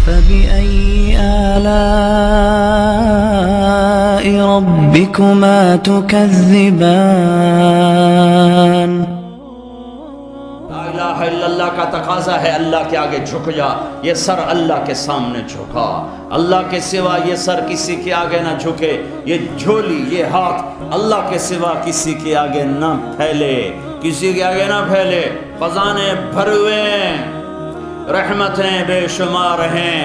فبأي آلاء ربكما تكذبان لا الہ الا اللہ کا تقاضا ہے اللہ کے آگے جھک جا. یہ سر اللہ کے سامنے جھکا. اللہ کے سوا یہ سر کسی کے آگے نہ جھکے. یہ جھولی یہ ہاتھ اللہ کے سوا کسی کے آگے نہ پھیلے, کسی کے آگے نہ پھیلے. خزانے بھر ہوئے, رحمتیں بے شمار ہیں.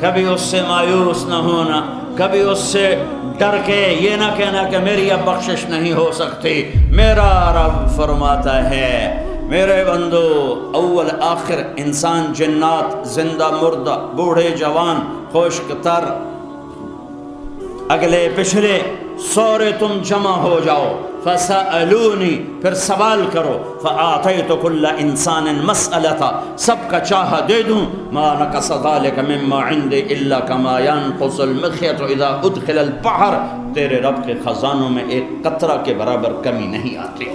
کبھی اس سے مایوس نہ ہونا, کبھی اس سے ڈر کے یہ نہ کہنا کہ میری اب بخشش نہیں ہو سکتی. میرا رب فرماتا ہے میرے بندو, اول آخر انسان جنات, زندہ مردہ, بوڑھے جوان, خشک تر, اگلے پچھلے سورے تم جمع ہو جاؤ. فَسَأَلُونِي, پھر سوال کرو. فَآتَيْتُ كُلَّ إِنسَانٍ مَسْأَلَةً, سب کا چاہا دے دوں. مَا نَقَصَ ذَلِكَ مِمَّا عِنْدِي إِلَّا كَمَا يَنْقُصُ الْمِخْيَطُ إِذَا أُدْخِلَ الْبَحْرَ. تیرے رب کے خزانوں میں ایک قطرہ کے برابر کمی نہیں آتی.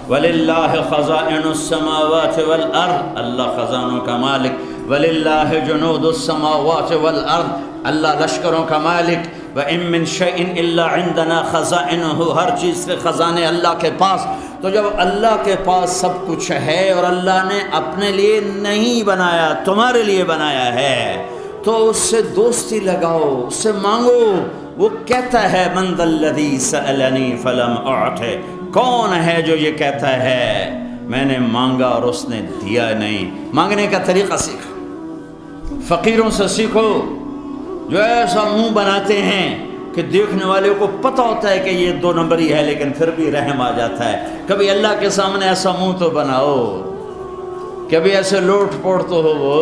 وَلِلَّهِ خَزَائِنُ السَّمَاوَاتِ وَالْأَرْضِ, اللہ خزانوں کا مالک. وَلِلَّهِ جُنُودُ السَّمَاوَاتِ وَالْأَرْضِ, اللہ لشکروں کا مالک. وَإِن مِّن شَيْءٍ إِلَّا عِندَنَا خَزَائِنُهُ, ہر چیز کے خزانے اللہ کے پاس. تو جب اللہ کے پاس سب کچھ ہے اور اللہ نے اپنے لیے نہیں بنایا, تمہارے لیے بنایا ہے, تو اس سے دوستی لگاؤ, اس سے مانگو. وہ کہتا ہے من ذا الذی سألنی فلم أعطه, کون ہے جو یہ کہتا ہے میں نے مانگا اور اس نے دیا نہیں. مانگنے کا طریقہ سیکھو, فقیروں سے سیکھو جو ایسا منہ بناتے ہیں کہ دیکھنے والے کو پتہ ہوتا ہے کہ یہ 2 نمبری ہے لیکن پھر بھی رحم آ جاتا ہے. کبھی اللہ کے سامنے ایسا منہ تو بناؤ, کبھی ایسے لوٹ پوٹ تو ہو,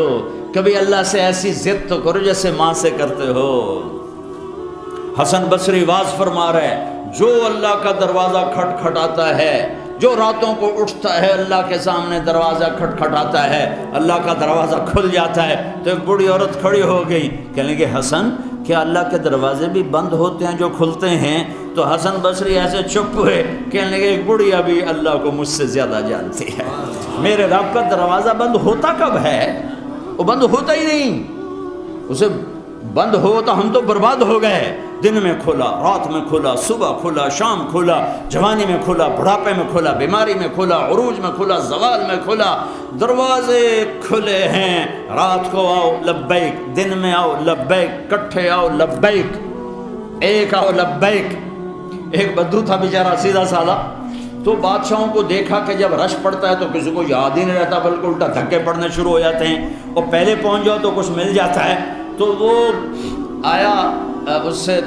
کبھی اللہ سے ایسی ضد تو کرو جیسے ماں سے کرتے ہو. حسن بصری واز فرما رہے ہیں جو اللہ کا دروازہ کھٹکھٹاتا ہے, جو راتوں کو اٹھتا ہے اللہ کے سامنے دروازہ کھٹکھٹاتا ہے, اللہ کا دروازہ کھل جاتا ہے. تو ایک بوڑھی عورت کھڑی ہو گئی, کہنے لگے حسن کیا اللہ کے دروازے بھی بند ہوتے ہیں جو کھلتے ہیں؟ تو حسن بصری ایسے چپ ہوئے, کہنے لگے ایک بوڑھی ابھی اللہ کو مجھ سے زیادہ جانتی ہے. میرے رب کا دروازہ بند ہوتا کب ہے؟ وہ بند ہوتا ہی نہیں. اسے بند ہو تو ہم تو برباد ہو گئے. دن میں کھلا, رات میں کھلا, صبح کھلا, شام کھلا, جوانی میں کھلا, بڑھاپے میں کھلا, بیماری میں کھلا, عروج میں کھلا, زوال میں کھلا. دروازے کھلے ہیں. رات کو آؤ لبیک, دن میں آؤ لبیک, کٹھے آؤ لبیک, ایک آؤ لبیک. ایک بدو تھا بیچارہ سیدھا سادہ, تو بادشاہوں کو دیکھا کہ جب رش پڑتا ہے تو کسی کو یاد ہی نہیں رہتا بلکہ الٹا دھکے پڑنے شروع ہو جاتے ہیں, اور پہلے پہنچ جاؤ تو کچھ مل جاتا ہے. تو وہ آیا, اس سے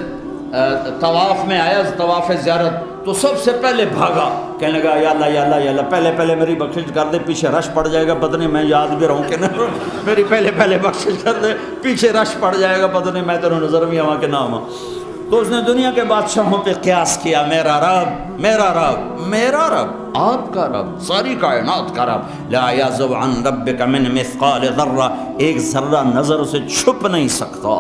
طواف میں آیا, طواف زیارت, تو سب سے پہلے بھاگا, کہنے لگا یا اللہ یا اللہ یا اللہ, پہلے میری بخشش کر دے, پیچھے رش پڑ جائے گا, پتہ نہیں میں یاد بھی رہوں کہ نہیں, میری پہلے بخشش کر دے, پیچھے رش پڑ جائے گا, پتہ نہیں میں تیرے نظر بھی آواں کہ نہ آواں. تو اس نے دنیا کے بادشاہوں پہ قیاس کیا, میرا رب میرا رب میرا رب, آپ کا رب, ساری کائنات کا رب. لا یعزب عن ربک من مثقال ذرہ, ایک ذرہ نظر سے چھپ نہیں سکتا.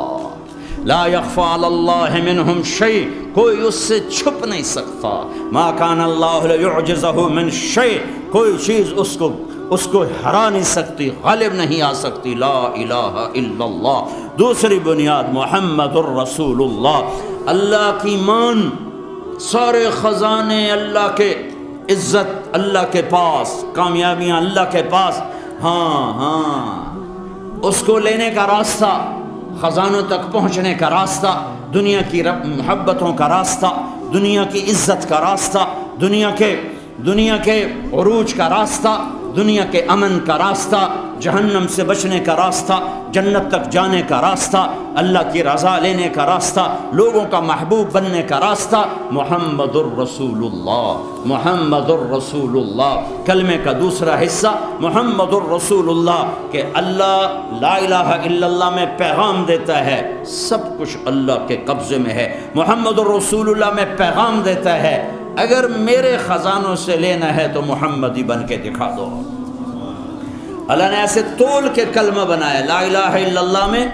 لا یخفی علی اللہ منہم شیء, کوئی اس سے چھپ نہیں سکتا. ما کان اللہ لیعجزہ من شیء, کوئی چیز اس کو ہرا نہیں سکتی, غالب نہیں آ سکتی. لا الہ الا اللہ. دوسری بنیاد محمد الرسول اللہ. اللہ کی مان, سارے خزانے اللہ کے, عزت اللہ کے پاس, کامیابیاں اللہ کے پاس. ہاں اس کو لینے کا راستہ, خزانوں تک پہنچنے کا راستہ, دنیا کی محبتوں کا راستہ, دنیا کی عزت کا راستہ, دنیا کے عروج کا راستہ, دنیا کے امن کا راستہ, جہنم سے بچنے کا راستہ, جنت تک جانے کا راستہ, اللہ کی رضا لینے کا راستہ, لوگوں کا محبوب بننے کا راستہ. محمد الرسول اللہ, محمد الرسول اللہ. کلمے کا دوسرا حصہ محمد الرسول اللہ, کہ اللہ لا الہ الا اللہ میں پیغام دیتا ہے, سب کچھ اللہ کے قبضے میں ہے. محمد الرسول اللہ میں پیغام دیتا ہے, اگر میرے خزانوں سے لینا ہے تو محمدی بن کے دکھا دو. اللہ نے ایسے تول کے کلمہ بنایا. لا الہ الا اللہ میں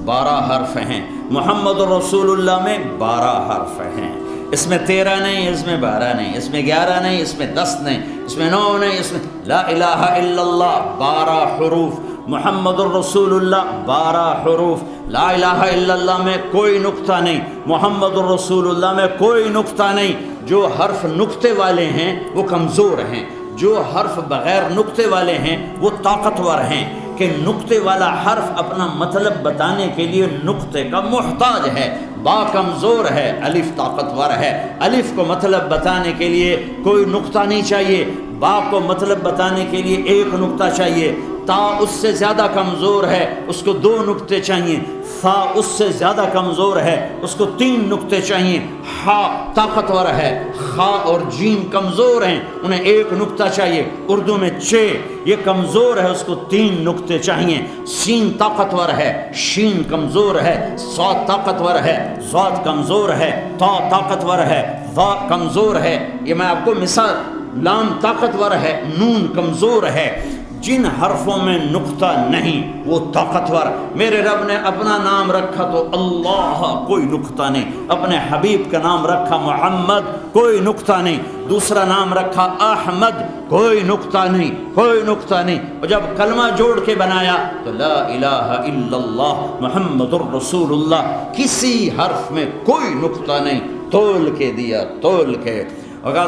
12 حرف ہیں, محمد الرسول اللہ میں 12 حرف ہیں. اس میں 13 نہیں, اس میں 12 نہیں, اس میں 11 نہیں, اس میں 10 نہیں, اس میں 9 نہیں, اس میں لا الہ الا اللہ 12 حروف. محمد الرسول اللہ 12 حروف، لا الہ الا اللہ میں کوئی نقطہ نہیں، محمد الرسول اللہ میں کوئی نقطہ نہیں۔ جو حرف نقطے والے ہیں وہ کمزور ہیں، جو حرف بغیر نقطے والے ہیں وہ طاقتور ہیں، کہ نقطے والا حرف اپنا مطلب بتانے کے لیے نقطے کا محتاج ہے۔ با کمزور ہے، الف طاقتور ہے، الف کو مطلب بتانے کے لیے کوئی نقطہ نہیں چاہیے، با کو مطلب بتانے کے لیے ایک نقطہ چاہیے، تا اس سے زیادہ کمزور ہے، اس کو 2 نقطے چاہیے، ثا اس سے زیادہ کمزور ہے، اس کو 3 نقطے چاہیے، ہا طاقتور ہے، خا اور جیم کمزور ہیں، انہیں 1 نقطہ چاہیے۔ اردو میں چ یہ کمزور ہے، اس کو 3 نقطے چاہیے۔ سین طاقتور ہے، شین کمزور ہے، صاد طاقتور ہے، ضاد کمزور ہے، تا طاقتور ہے، ظا کمزور ہے۔ یہ میں آپ کو مثال، لام طاقتور ہے، نون کمزور ہے۔ جن حرفوں میں نقطہ نہیں وہ طاقتور۔ میرے رب نے اپنا نام رکھا تو اللہ، کوئی نقطہ نہیں، اپنے حبیب کا نام رکھا محمد، کوئی نقطہ نہیں، دوسرا نام رکھا احمد، کوئی نقطہ نہیں، کوئی نقطہ نہیں۔ اور جب کلمہ جوڑ کے بنایا تو لا الہ الا اللہ محمد الرسول اللہ، کسی حرف میں کوئی نقطہ نہیں، تول کے دیا، تول کے۔ اگر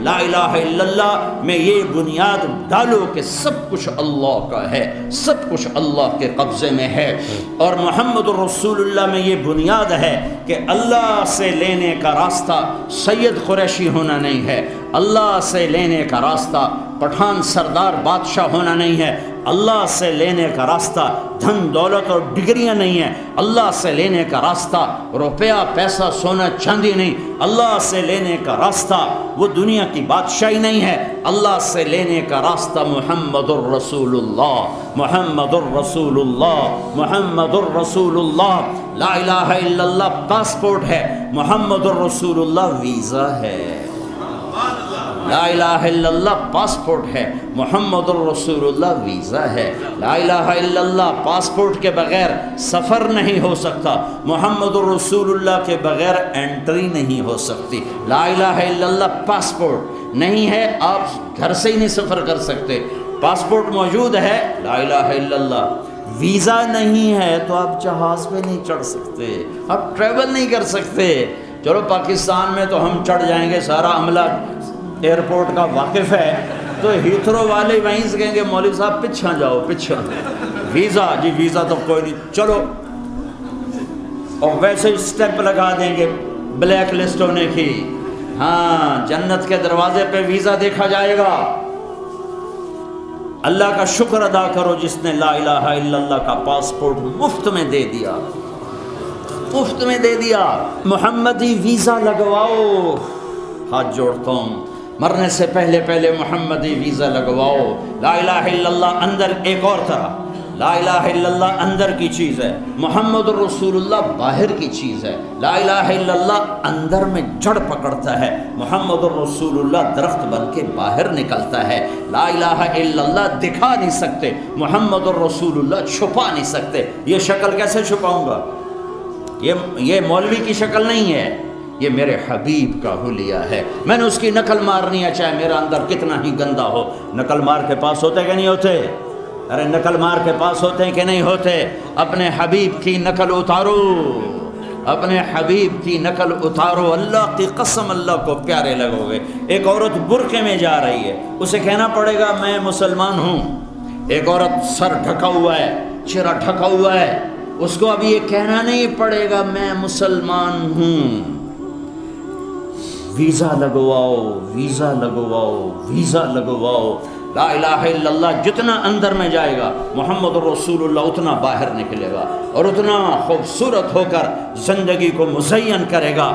لا الہ الا اللہ میں یہ بنیاد ڈالو کہ سب کچھ اللہ کا ہے، سب کچھ اللہ کے قبضے میں ہے، اور محمد الرسول اللہ میں یہ بنیاد ہے کہ اللہ سے لینے کا راستہ سید قریشی ہونا نہیں ہے، اللہ سے لینے کا راستہ پٹھان سردار بادشاہ ہونا نہیں ہے، اللہ سے لینے کا راستہ دھن دولت اور ڈگریاں نہیں ہیں، اللہ سے لینے کا راستہ روپیہ پیسہ سونا چاندی نہیں، اللہ سے لینے کا راستہ وہ دنیا کی بادشاہی نہیں ہے، اللہ سے لینے کا راستہ محمد الرسول اللہ، محمد الرسول اللہ، محمد الرسول اللہ۔ لا الہ الا اللہ پاسپورٹ ہے، محمد الرسول اللہ ویزا ہے۔ لا الہ الا اللہ پاسپورٹ ہے، محمد الرسول اللہ ویزا ہے۔ لا الہ الا اللہ پاسپورٹ کے بغیر سفر نہیں ہو سکتا، محمد الرسول اللہ کے بغیر انٹری نہیں ہو سکتی۔ لا الہ الا اللہ پاسپورٹ نہیں ہے، آپ گھر سے ہی نہیں سفر کر سکتے، پاسپورٹ موجود ہے، لا الہ الا اللہ۔ ویزا نہیں ہے تو آپ جہاز پہ نہیں چڑھ سکتے، آپ ٹریول نہیں کر سکتے۔ چلو پاکستان میں تو ہم چڑھ جائیں گے، سارا عملہ ایئرپورٹ کا واقف ہے، تو ہیتھرو والے وہیں سے کہیں گے مولوی صاحب پچھا جاؤ، پچھا۔ ویزا جی ویزا تو کوئی نہیں، چلو، اور ویسے اسٹیمپ لگا دیں گے بلیک لسٹ ہونے کی۔ ہاں، جنت کے دروازے پہ ویزا دیکھا جائے گا۔ اللہ کا شکر ادا کرو جس نے لا الہ الا اللہ کا پاسپورٹ مفت میں دے دیا، مفت میں دے دیا۔ محمدی ویزا لگواؤ، ہاتھ جوڑتا ہوں، مرنے سے پہلے پہلے محمدی ویزا لگواؤ۔ لا الہ الا اللہ اندر ایک اور طرح، لا الہ الا اللہ اندر کی چیز ہے، محمد الرسول اللہ باہر کی چیز ہے۔ لا الہ الا اللہ اندر میں جڑ پکڑتا ہے، محمد الرسول اللہ درخت بن کے باہر نکلتا ہے۔ لا الہ الا اللہ دکھا نہیں سکتے، محمد الرسول اللہ چھپا نہیں سکتے۔ یہ شکل کیسے چھپاؤں گا؟ یہ مولوی کی شکل نہیں ہے، یہ میرے حبیب کا حلیہ ہے، میں نے اس کی نقل مارنی ہے، چاہے میرا اندر کتنا ہی گندا ہو۔ نقل مار کے پاس ہوتے کہ نہیں ہوتے؟ ارے نقل مار کے پاس ہوتے ہیں کہ نہیں ہوتے؟ اپنے حبیب کی نقل اتارو، اپنے حبیب کی نقل اتارو، اللہ کی قسم اللہ کو پیارے لگو گے۔ ایک عورت برقعے میں جا رہی ہے، اسے کہنا پڑے گا میں مسلمان ہوں۔ ایک عورت سر ڈھکا ہوا ہے، چہرہ ڈھکا ہوا ہے، اس کو اب یہ کہنا نہیں پڑے گا میں مسلمان ہوں۔ ویزا لگواؤ، ویزا لگواؤ، ویزا لگواؤ۔ لا الہ الا اللہ جتنا اندر میں جائے گا محمد الرسول اللہ اتنا باہر نکلے گا اور اتنا خوبصورت ہو کر زندگی کو مزین کرے گا۔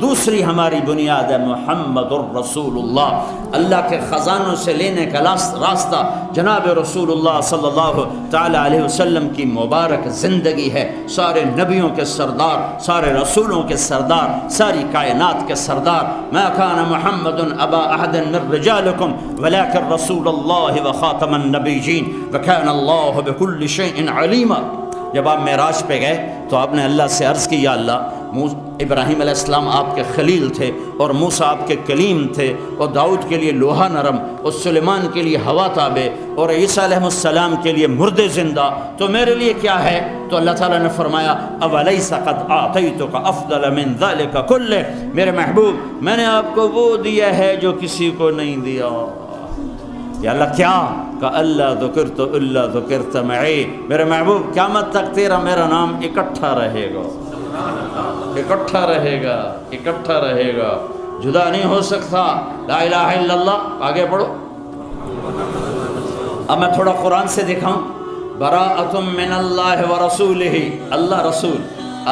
دوسری ہماری بنیاد ہے محمد الرسول اللہ، اللہ کے خزانوں سے لینے کا راستہ جناب رسول اللہ صلی اللہ تعالی علیہ وسلم کی مبارک زندگی ہے۔ سارے نبیوں کے سردار، سارے رسولوں کے سردار، ساری کائنات کے سردار۔ ما کان محمد ابا احد من رجالکم ولکن رسول اللہ وخاتم النبیین وکان اللہ بکل شیء علیما۔ جب آپ معراج پہ گئے تو آپ نے اللہ سے عرض کی یا اللہ ابراہیم علیہ السلام آپ کے خلیل تھے اور موسیٰ آپ کے کلیم تھے، اور داؤد کے لیے لوہا نرم، اور سلیمان کے لیے ہوا تابع، اور عیسیٰ علیہ السلام کے لیے مردے زندہ، تو میرے لیے کیا ہے؟ تو اللہ تعالیٰ نے فرمایا اولیس قد اعطیتک افضل من ذلک کلہ، میرے محبوب میں نے آپ کو وہ دیا ہے جو کسی کو نہیں دیا۔ یا اللہ کیا؟ کہ اللہ ذکرت الا ذکرت معی، میرے محبوب قیامت تک تیرا میرا نام اکٹھا رہے گا، اکٹھا رہے گا، اکٹھا رہے گا، جدا نہیں ہو سکتا۔ لا الہ الا اللہ، آگے پڑھو۔ اب میں تھوڑا قرآن سے دکھاؤں۔ براءۃ من اللہ ورسولہ، اللہ رسول،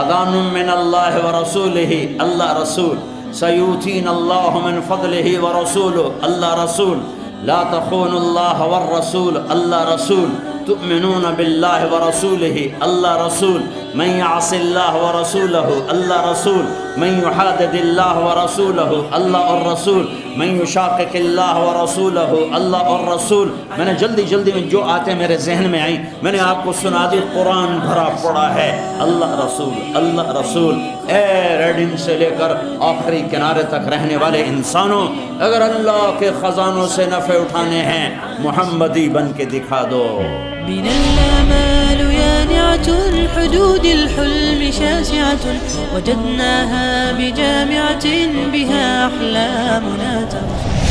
اذان من اللہ ورسولہ، اللہ رسول، سیؤتینا اللہ من فضلہ ورسولہ، اللہ رسول، لا تخونوا اللہ والرسول، اللہ رسول، تؤمنون باللہ ورسولہ، اللہ رسول، من یعص اللہ ورسولہ، اللہ رسول، من یحادد اللہ ورسولہ، اللہ الرسول، من یشاقق اللہ ورسولہ، اللہ الرسول۔ میں نے جلدی میں جو آتے میرے ذہن میں آئیں میں نے آپ کو سنا دی، قرآن بھرا پڑا ہے اللہ رسول، اللہ رسول۔ اے ریڈنگ سے لے کر آخری کنارے تک رہنے والے انسانوں، اگر اللہ کے خزانوں سے نفع اٹھانے ہیں محمدی بن کے دکھا دو۔ بنا الآمال يانعة الحدود الحلم شاسعة، وجدناها بجامعة بها أحلامنا ترسم۔